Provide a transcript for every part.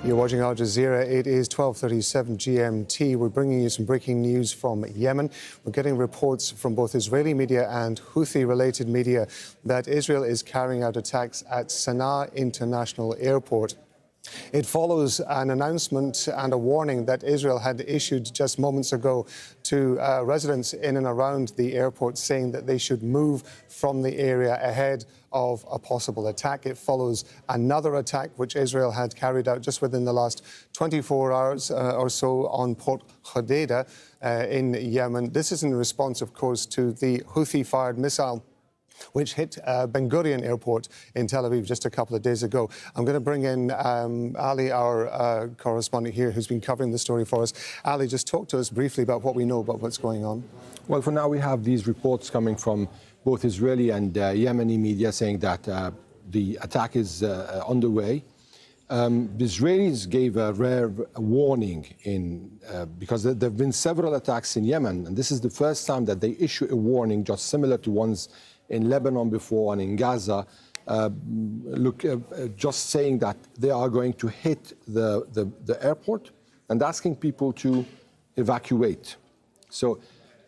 You're watching Al Jazeera. It is 12:37 GMT. We're bringing you some breaking news from Yemen. We're getting reports from both Israeli media and Houthi-related media that Israel is carrying out attacks at Sanaa International Airport. It follows an announcement and a warning that Israel had issued just moments ago to residents in and around the airport, saying that they should move from the area ahead of a possible attack. It follows another attack which Israel had carried out just within the last 24 hours or so on Port Hodeidah in Yemen. This is in response, of course, to the Houthi-fired missile which hit Ben Gurion Airport in Tel Aviv just a couple of days ago. I'm going to bring in Ali, our correspondent here, who's been covering the story for us. Ali, just talk to us briefly about what we know about what's going on. Well, for now, we have these reports coming from both Israeli and Yemeni media saying that the attack is underway. The Israelis gave a rare warning because there have been several attacks in Yemen, and this is the first time that they issue a warning just similar to ones in Lebanon before and in Gaza, just saying that they are going to hit the airport and asking people to evacuate. So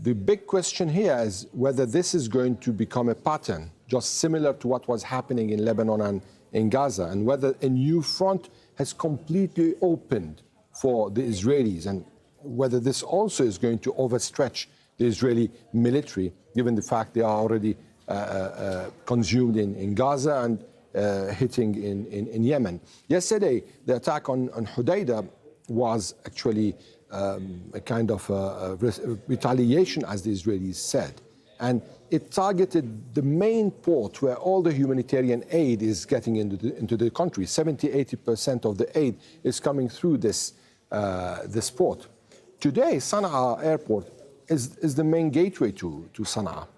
the big question here is whether this is going to become a pattern, just similar to what was happening in Lebanon and in Gaza, and whether a new front has completely opened for the Israelis, and whether this also is going to overstretch the Israeli military, given the fact they are already consumed in Gaza and hitting in Yemen. Yesterday, the attack on Hodeidah was actually a kind of retaliation, as the Israelis said. And it targeted the main port where all the humanitarian aid is getting into the country. 70–80% of the aid is coming through this port. Today, Sanaa Airport is the main gateway to Sanaa.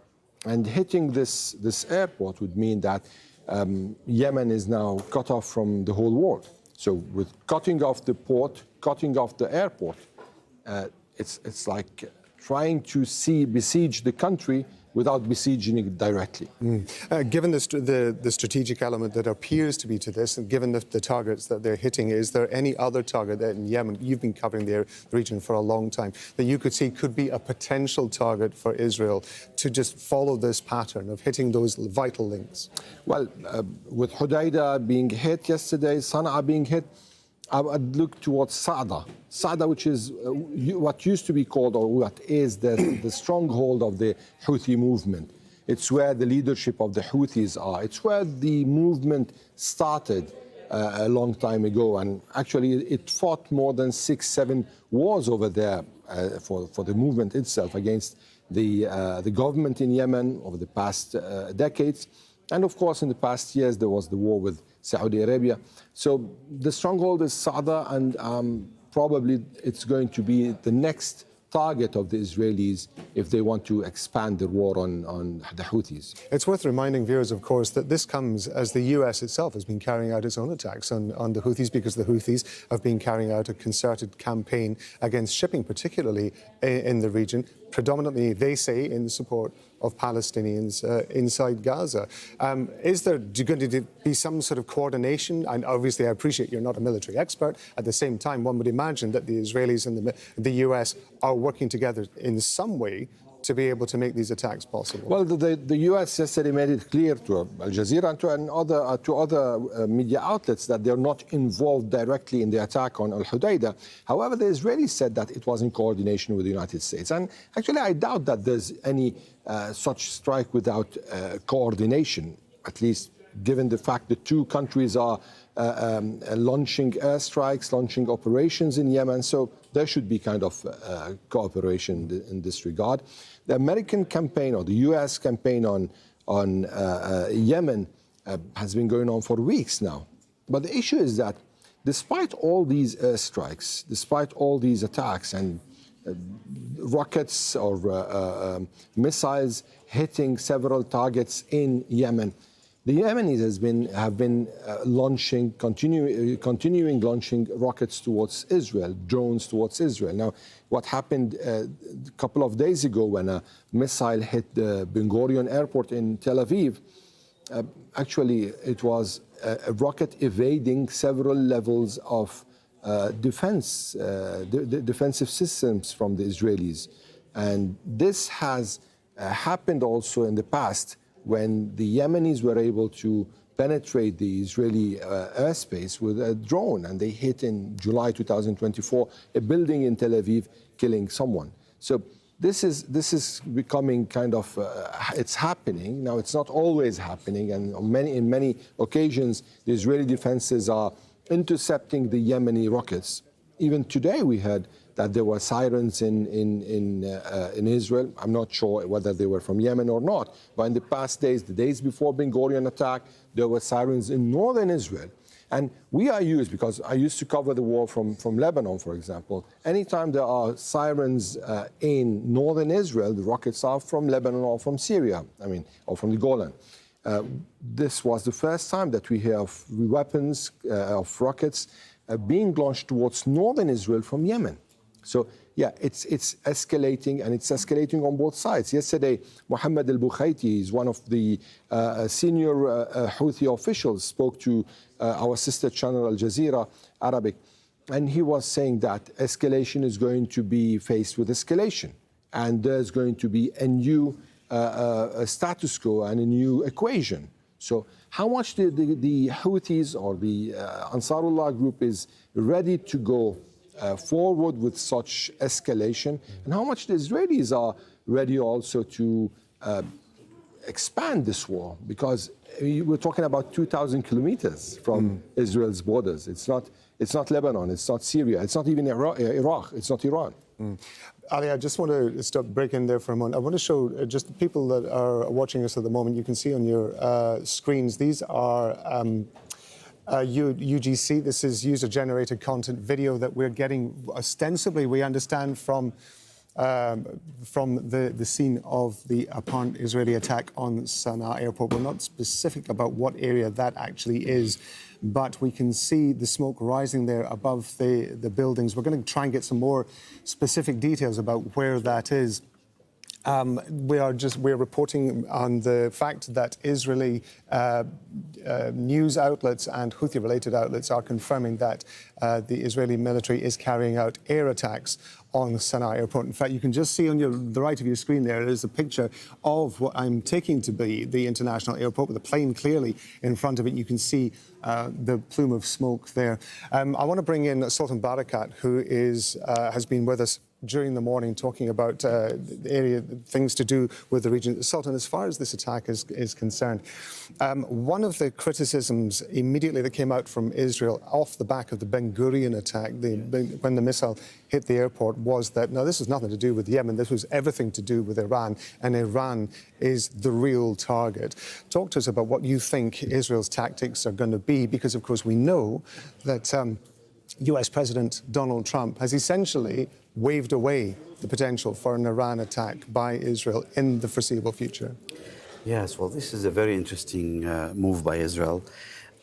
And hitting this airport would mean that Yemen is now cut off from the whole world. So with cutting off the port, cutting off the airport, it's like trying to besiege the country without besieging it directly. Given the strategic element that appears to be to this, and given the targets that they're hitting, is there any other target that in Yemen, you've been covering the region for a long time, that you could see could be a potential target for Israel to just follow this pattern of hitting those vital links? Well, with Hodeidah being hit yesterday, Sanaa being hit, I would look towards Sa'da, which is what used to be called, or what is the stronghold of the Houthi movement. It's where the leadership of the Houthis are. It's where the movement started a long time ago, and actually it fought more than 6–7 wars over there for the movement itself against the government in Yemen over the past decades. And of course, in the past years, there was the war with Saudi Arabia. So the stronghold is Sa'da, and probably it's going to be the next target of the Israelis if they want to expand the war on the Houthis. It's worth reminding viewers, of course, that this comes as the US itself has been carrying out its own attacks on the Houthis, because the Houthis have been carrying out a concerted campaign against shipping, particularly in the region, predominantly, they say, in support of Palestinians inside Gaza. Is there going to be some sort of coordination? And obviously, I appreciate you're not a military expert. At the same time, one would imagine that the Israelis and the US are working together in some way to be able to make these attacks possible. Well, the US yesterday made it clear to Al Jazeera and to other media outlets that they're not involved directly in the attack on Al-Hodeidah. However, the Israelis said that it was in coordination with the United States. And actually, I doubt that there's any such strike without coordination, at least given the fact that two countries are launching airstrikes, launching operations in Yemen. So there should be kind of cooperation in this regard. The American campaign, or the US campaign on Yemen has been going on for weeks now. But the issue is that despite all these airstrikes, despite all these attacks and rockets or missiles hitting several targets in Yemen, the Yemenis have been continuing launching rockets towards Israel, drones towards Israel. Now, what happened a couple of days ago when a missile hit the Ben Gurion Airport in Tel Aviv, actually it was a rocket evading several levels of defensive systems from the Israelis. And this has happened also in the past when the Yemenis were able to penetrate the Israeli airspace with a drone, and they hit in July 2024 a building in Tel Aviv, killing someone. So this is becoming kind of it's happening now. It's not always happening, and in many occasions the Israeli defenses are intercepting the Yemeni rockets. Even today we heard that there were sirens in Israel. I'm not sure whether they were from Yemen or not, but in the past days, the days before Ben Gurion attack, there were sirens in northern Israel. And we are used, because I used to cover the war from Lebanon, for example. Anytime there are sirens in northern Israel, the rockets are from Lebanon or from Syria, or from the Golan. This was the first time that we hear of weapons, of rockets being launched towards northern Israel from Yemen. So, yeah, it's escalating, and it's escalating on both sides. Yesterday, Mohammed al-Bukhaiti is one of the senior Houthi officials, spoke to our sister channel, Al Jazeera Arabic, and he was saying that escalation is going to be faced with escalation, and there's going to be a new status quo and a new equation. So how much the Houthis or the Ansarullah group is ready to go forward with such escalation, and how much the Israelis are ready also to expand this war, because we're talking about 2,000 kilometers from Israel's borders. It's not Lebanon, it's not Syria, it's not even Iraq, it's not Iran. Ali, I just want to stop breaking there for a moment. I want to show just the people that are watching us at the moment. You can see on your screens, these are UGC. This is user-generated content video that we're getting ostensibly, we understand, from the scene of the apparent Israeli attack on Sanaa airport. We're not specific about what area that actually is, but we can see the smoke rising there above the buildings. We're going to try and get some more specific details about where that is. We're reporting on the fact that Israeli news outlets and Houthi-related outlets are confirming that the Israeli military is carrying out air attacks on Sanaa airport. In fact, you can just see on the right of your screen there is a picture of what I'm taking to be the international airport with a plane clearly in front of it. You can see the plume of smoke there. I want to bring in Sultan Barakat, who has been with us during the morning talking about the area, things to do with the region. Sultan, as far as this attack is concerned, one of the criticisms immediately that came out from Israel off the back of the Ben Gurion attack, when the missile hit the airport, was that, no, this has nothing to do with Yemen, this was everything to do with Iran, and Iran is the real target. Talk to us about what you think Israel's tactics are going to be, because, of course, we know that US President Donald Trump has essentially waved away the potential for an Iran attack by Israel in the foreseeable future. Yes, well, this is a very interesting move by Israel.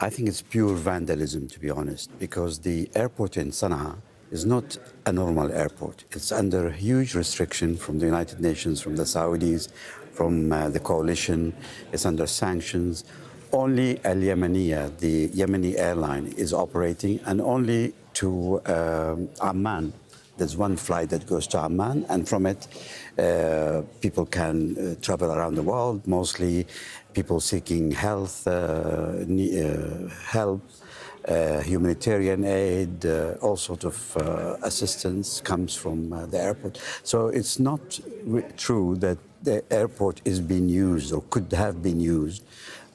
I think it's pure vandalism, to be honest, because the airport in Sanaa is not a normal airport. It's under huge restriction from the United Nations, from the Saudis, from the coalition. It's under sanctions. Only Al-Yemeniya, the Yemeni airline, is operating, and only to Amman. There's one flight that goes to Amman, and from it, people can travel around the world, mostly people seeking health, help, humanitarian aid, all sorts of assistance comes from the airport. So it's not true that the airport is being used or could have been used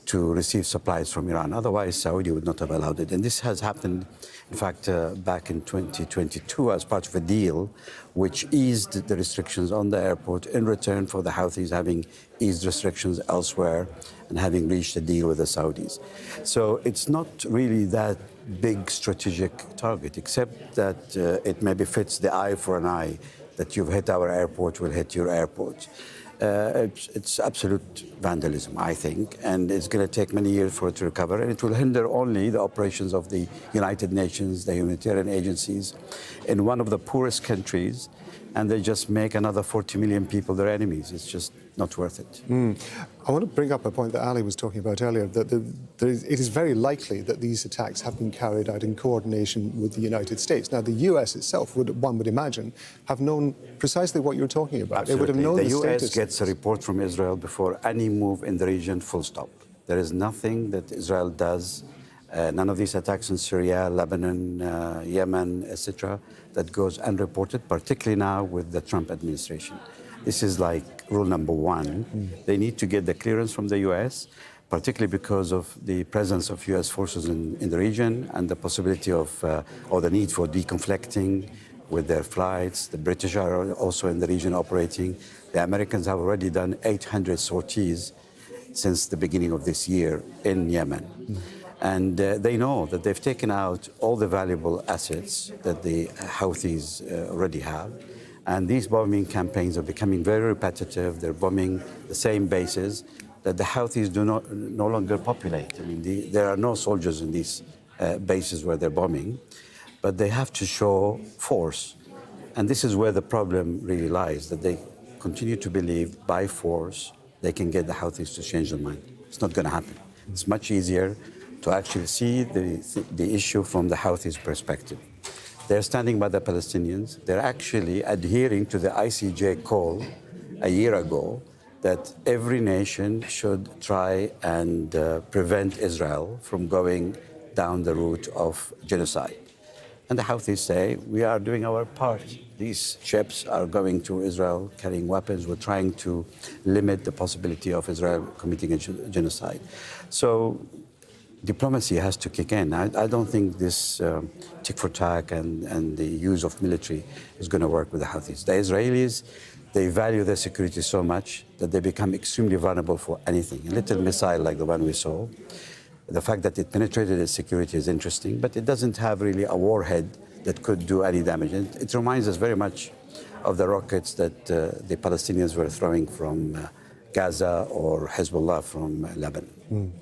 to receive supplies from Iran. Otherwise, Saudi would not have allowed it. And this has happened, in fact, back in 2022 as part of a deal which eased the restrictions on the airport in return for the Houthis having eased restrictions elsewhere and having reached a deal with the Saudis. So it's not really that big strategic target, except that it maybe fits the eye for an eye, that you've hit our airport, we'll hit your airport. It's absolute vandalism, I think, and it's going to take many years for it to recover, and it will hinder only the operations of the United Nations, the humanitarian agencies, in one of the poorest countries and they just make another 40 million people their enemies. It's just not worth it. I want to bring up a point that Ali was talking about earlier, that it is very likely that these attacks have been carried out in coordination with the United States. Now, the US itself, one would imagine, have known precisely what you're talking about. Absolutely. It would have known the US status. gets a report from Israel before any move in the region, full stop. There is nothing that Israel does, none of these attacks in Syria, Lebanon, Yemen, etc., that goes unreported, particularly now with the Trump administration. This is like rule number one. They need to get the clearance from the US, particularly because of the presence of US forces in the region and the possibility of, or the need for deconflicting with their flights. The British are also in the region operating. The Americans have already done 800 sorties since the beginning of this year in Yemen. And they know that they've taken out all the valuable assets that the Houthis already have. And these bombing campaigns are becoming very repetitive. They're bombing the same bases that the Houthis no longer populate. I mean, there are no soldiers in these bases where they're bombing, but they have to show force. And this is where the problem really lies, that they continue to believe by force they can get the Houthis to change their mind. It's not going to happen. It's much easier to actually see the issue from the Houthis' perspective. They're standing by the Palestinians. They're actually adhering to the ICJ call a year ago that every nation should try and prevent Israel from going down the route of genocide. And the Houthis say, we are doing our part. These ships are going to Israel carrying weapons. We're trying to limit the possibility of Israel committing a genocide. So diplomacy has to kick in. I don't think this tick for tack and the use of military is going to work with the Houthis. The Israelis, they value their security so much that they become extremely vulnerable for anything. A little missile like the one we saw. The fact that it penetrated its security is interesting, but it doesn't have really a warhead that could do any damage. And it reminds us very much of the rockets that the Palestinians were throwing from Gaza or Hezbollah from Lebanon.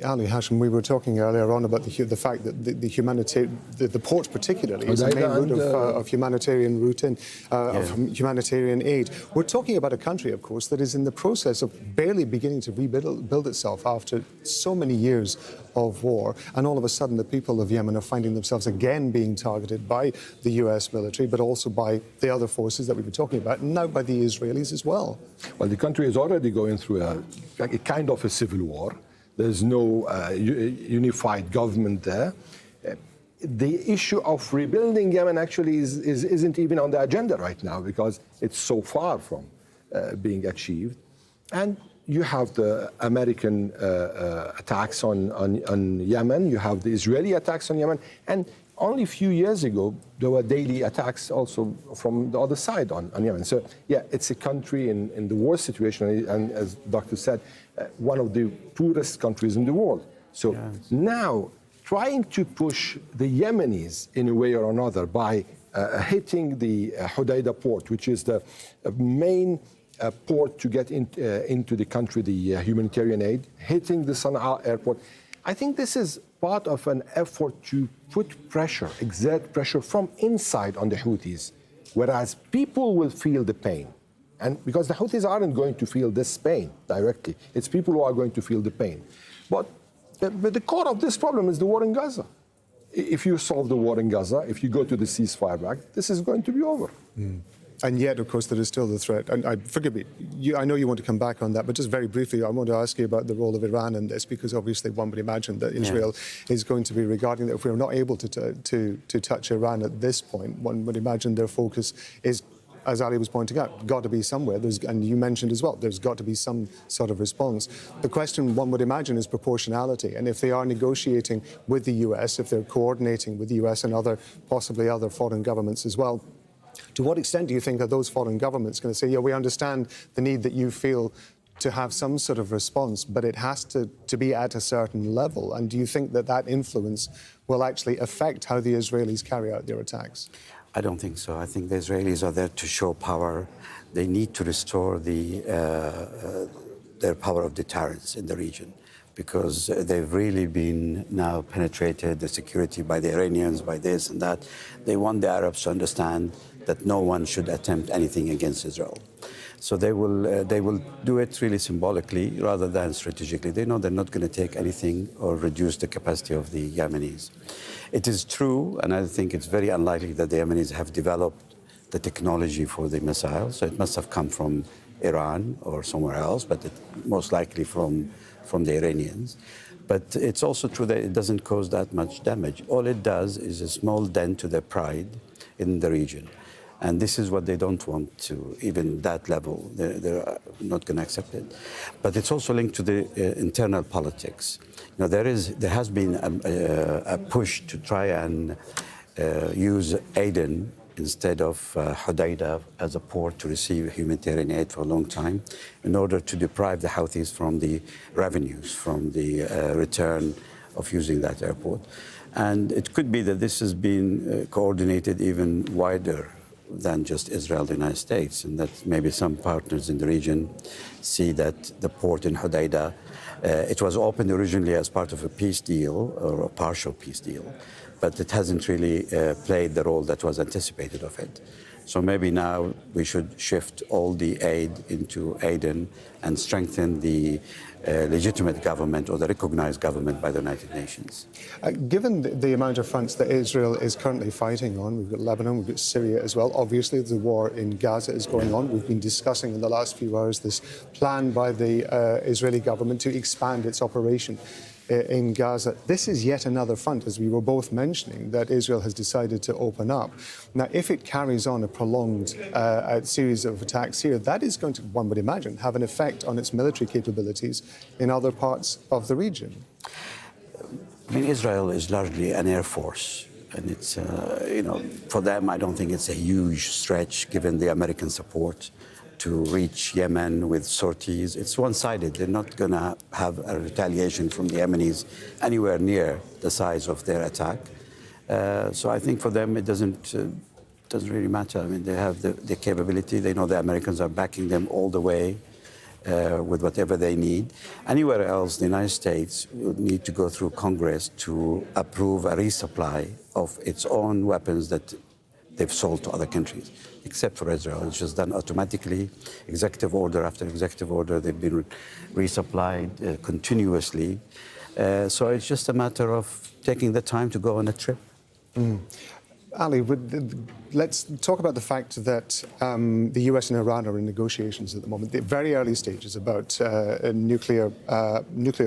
Ali, Hashem, we were talking earlier on about the fact that the port particularly is the main route of humanitarian route in, of humanitarian aid. We're talking about a country, of course, that is in the process of barely beginning to rebuild itself after so many years of war. And all of a sudden, the people of Yemen are finding themselves again being targeted by the US military, but also by the other forces that we were talking about, and now by the Israelis as well. Well, the country is already going through a kind of a civil war. There's no unified government there. The issue of rebuilding Yemen actually isn't even on the agenda right now because it's so far from being achieved. And you have the American attacks on Yemen, you have the Israeli attacks on Yemen, and only a few years ago, there were daily attacks also from the other side on Yemen. So, yeah, it's a country in the worst situation, and as the doctor said, one of the poorest countries in the world. So now, trying to push the Yemenis in a way or another by hitting the Hodeidah Port, which is the main port to get into the country, the humanitarian aid, hitting the Sanaa airport, I think this is part of an effort to put pressure, exert pressure from inside on the Houthis, whereas people will feel the pain. And because the Houthis aren't going to feel this pain directly, it's people who are going to feel the pain. But the core of this problem is the war in Gaza. If you solve the war in Gaza, if you go to the ceasefire back, this is going to be over. And yet, of course, there is still the threat. And forgive me, I know you want to come back on that, but just very briefly, I want to ask you about the role of Iran in this, because obviously one would imagine that Israel is going to be regarding that if we're not able to touch Iran at this point, one would imagine their focus is, as Ali was pointing out, got to be somewhere. And you mentioned as well, there's got to be some sort of response. The question one would imagine is proportionality. And if they are negotiating with the US, if they're coordinating with the US and possibly other foreign governments as well, to what extent do you think that those foreign governments are going to say, yeah, we understand the need that you feel to have some sort of response, but it has to be at a certain level? And do you think that that influence will actually affect how the Israelis carry out their attacks? I don't think so. I think the Israelis are there to show power. They need to restore their power of deterrence in the region, because they've really been now penetrated, the security by the Iranians, by this and that. They want the Arabs to understand that no one should attempt anything against Israel. So they will do it really symbolically rather than strategically. They know they're not going to take anything or reduce the capacity of the Yemenis. It is true, and I think it's very unlikely that the Yemenis have developed the technology for the missiles. So it must have come from Iran or somewhere else, but most likely from the Iranians. But it's also true that it doesn't cause that much damage. All it does is a small dent to their pride in the region. And this is what they don't want to, even that level, they're not going to accept it. But it's also linked to the internal politics. You know, there has been a push to try and use Aden instead of Hodeidah as a port to receive humanitarian aid for a long time, in order to deprive the Houthis from the revenues, from the return of using that airport. And it could be that this has been coordinated even wider than just Israel, the United States, and that maybe some partners in the region see that the port in Hodeidah, it was opened originally as part of a peace deal or a partial peace deal, but it hasn't really played the role that was anticipated of it. So maybe now we should shift all the aid into Aden and strengthen the legitimate government or the recognized government by the United Nations. Given the amount of fronts that Israel is currently fighting on, we've got Lebanon, we've got Syria as well. Obviously, the war in Gaza is going on. We've been discussing in the last few hours this plan by the Israeli government to expand its operation in Gaza. This is yet another front, as we were both mentioning, that Israel has decided to open up. Now, if it carries on a prolonged series of attacks here, that is going to, one would imagine, have an effect on its military capabilities in other parts of the region. I mean, Israel is largely an air force. And it's, you know, for them, I don't think it's a huge stretch, given the American support, to reach Yemen with sorties. It's one-sided. They're not going to have a retaliation from the Yemenis anywhere near the size of their attack. So I think for them it doesn't really matter. I mean, they have the capability. They know the Americans are backing them all the way with whatever they need. Anywhere else, the United States would need to go through Congress to approve a resupply of its own weapons that they've sold to other countries, except for Israel. It's just done automatically, executive order after executive order. They've been resupplied continuously. So it's just a matter of taking the time to go on a trip. Ali, let's talk about the fact that the US and Iran are in negotiations at the moment, the very early stages, about nuclear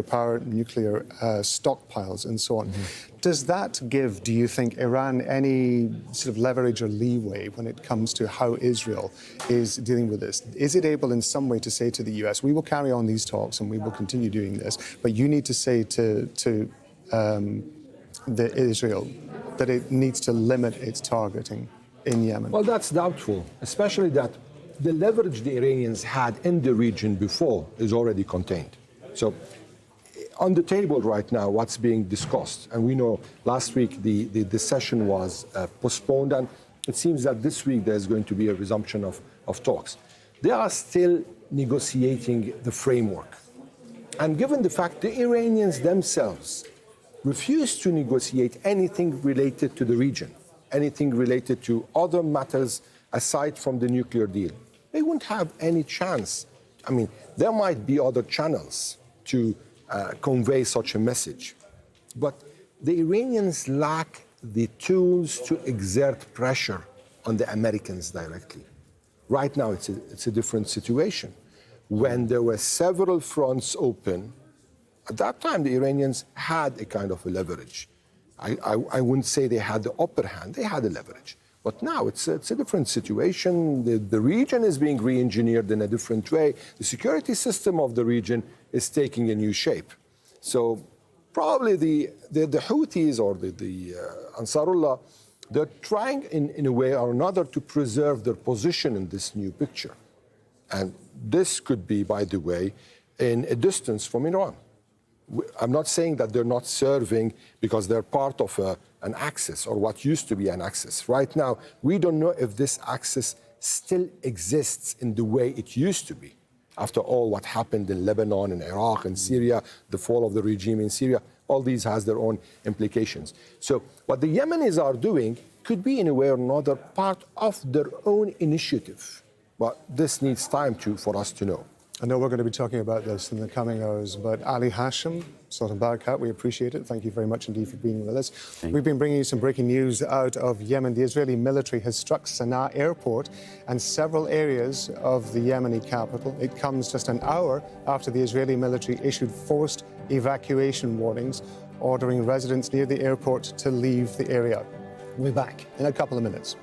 power, nuclear stockpiles and so on. Does that give, do you think, Iran any sort of leverage or leeway when it comes to how Israel is dealing with this? Is it able in some way to say to the US, we will carry on these talks and we will continue doing this, but you need to say to Israel that it needs to limit its targeting in Yemen? Well, that's doubtful, especially that the leverage the Iranians had in the region before is already contained. So on the table right now, what's being discussed, and we know last week the session was postponed, and it seems that this week there's going to be a resumption of talks. They are still negotiating the framework. And given the fact the Iranians themselves refuse to negotiate anything related to the region, anything related to other matters aside from the nuclear deal, they won't have any chance. I mean, there might be other channels to convey such a message, but the Iranians lack the tools to exert pressure on the Americans directly. Right now, it's a different situation. When there were several fronts open, at that time, the Iranians had a kind of a leverage. I wouldn't say they had the upper hand, they had a leverage. But now it's a different situation. The region is being re-engineered in a different way. The security system of the region is taking a new shape. So probably the Houthis or the Ansarullah, they're trying in a way or another to preserve their position in this new picture. And this could be, by the way, in a distance from Iran. I'm not saying that they're not serving because they're part of an axis or what used to be an axis. Right now, we don't know if this axis still exists in the way it used to be. After all what happened in Lebanon and Iraq and Syria, the fall of the regime in Syria, all these has their own implications. So what the Yemenis are doing could be, in a way or another, part of their own initiative. But this needs time for us to know. I know we're going to be talking about this in the coming hours, but Ali Hashem, Sultan Barakat, we appreciate it. Thank you very much indeed for being with us. We've been bringing you some breaking news out of Yemen. The Israeli military has struck Sanaa airport and several areas of the Yemeni capital. It comes just an hour after the Israeli military issued forced evacuation warnings, ordering residents near the airport to leave the area. We'll be back in a couple of minutes.